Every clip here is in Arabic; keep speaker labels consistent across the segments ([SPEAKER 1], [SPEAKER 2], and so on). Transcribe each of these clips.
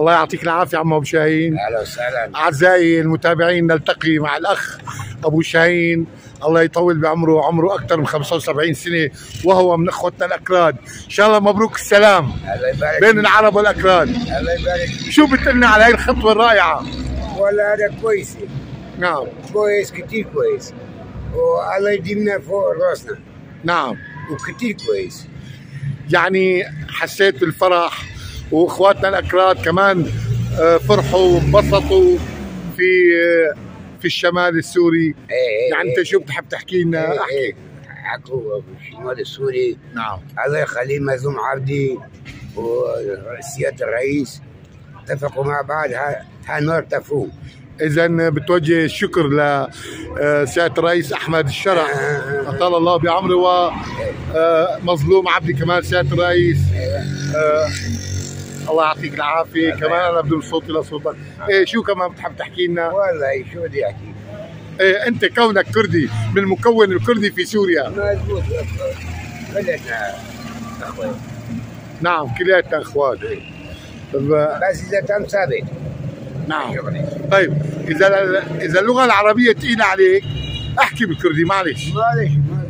[SPEAKER 1] الله يعطيك العافيه عم ابو شاهين.
[SPEAKER 2] اهلا وسهلا
[SPEAKER 1] اعزائي المتابعين، نلتقي مع الاخ ابو شاهين، الله يطول بعمره، عمره اكثر من 75 سنه وهو من اخوتنا الاكراد. ان شاء الله مبروك السلام
[SPEAKER 2] الله يبارك
[SPEAKER 1] بين العرب والاكراد.
[SPEAKER 2] الله يبارك.
[SPEAKER 1] شو بتقلنا على هاي الخطوه الرائعه؟
[SPEAKER 2] والله هذا كويس.
[SPEAKER 1] نعم
[SPEAKER 2] كويس كثير كويس، والله يديمنا فوق راسنا.
[SPEAKER 1] نعم
[SPEAKER 2] وكثير كويس.
[SPEAKER 1] يعني حسيت بالفرح، واخواتنا الاكراد كمان فرحوا وانبسطوا في الشمال السوري. يعني انت شو بتحب تحكي لنا؟ احكي.
[SPEAKER 2] حكوا بالشمال السوري.
[SPEAKER 1] نعم.
[SPEAKER 2] الله يخليه مزوم عبدي وسياده الرئيس اتفقوا مع بعض هالنار تفوق.
[SPEAKER 1] إذا بتوجه الشكر لسيادة الرئيس أحمد الشرع أطال الله بعمره، ومظلوم عبدي كمان سيادة الرئيس. الله يعطيك العافية. كمان أنا بدون صوتي لصوتك. إيه شو كمان بتحب تحكي لنا؟
[SPEAKER 2] والله شو بدي أحكي؟
[SPEAKER 1] إيه أنت كونك كردي من المكون الكردي في سوريا.
[SPEAKER 2] مزبوط، كلنا أخوات.
[SPEAKER 1] نعم كلياتنا أخوات.
[SPEAKER 2] بس إذا تم ثابت.
[SPEAKER 1] نعم. طيب إذا اللغة العربية ثقيلة عليك احكي بالكردي. معلش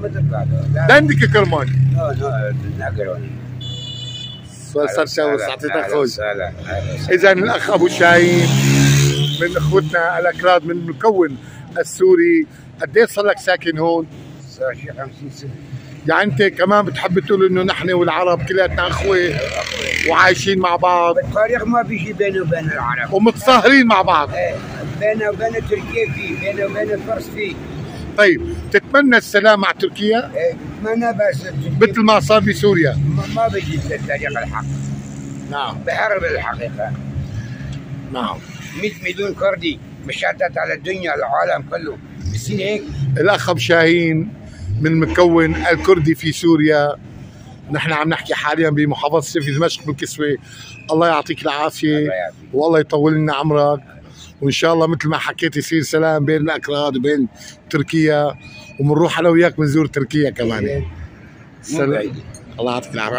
[SPEAKER 2] ما تطلع.
[SPEAKER 1] دندك كرمان.
[SPEAKER 2] لا ناقرون.
[SPEAKER 1] إذا الأخ أبو شاهين من إخوتنا الأكراد من المكون السوري. قديش صار لك ساكن هون؟
[SPEAKER 2] صار شي 50 سنة.
[SPEAKER 1] يعني أنت كمان بتحب تقول إنه نحن والعرب كلياتنا أخوة وعايشين مع بعض.
[SPEAKER 2] بالتاريخ ما في شيء بينه وبين العرب.
[SPEAKER 1] ومتصاهرين مع بعض.
[SPEAKER 2] بينه وبين تركيا في، بينه وبين الفرس في.
[SPEAKER 1] طيب تتمنى السلام مع تركيا؟
[SPEAKER 2] بتمنى بس
[SPEAKER 1] مثل ما صار بسوريا.
[SPEAKER 2] ما بيجي الطريق الحق.
[SPEAKER 1] نعم.
[SPEAKER 2] بحرب الحقيقة.
[SPEAKER 1] نعم.
[SPEAKER 2] 100 مليون كردي مشتت على الدنيا العالم كله، بصير هيك؟
[SPEAKER 1] الأخ أبو شاهين من المكون الكردي في سوريا. نحن عم نحكي حاليا بمحافظة سيف دمشق بالكسوة. الله يعطيك العافية والله يطول لنا عمرك، وإن شاء الله مثل ما حكيت يصير سلام بين الأكراد وبين تركيا، وبنروح أنا وياك بنزور تركيا كمان.
[SPEAKER 2] سلام.
[SPEAKER 1] الله يعطيك العافية.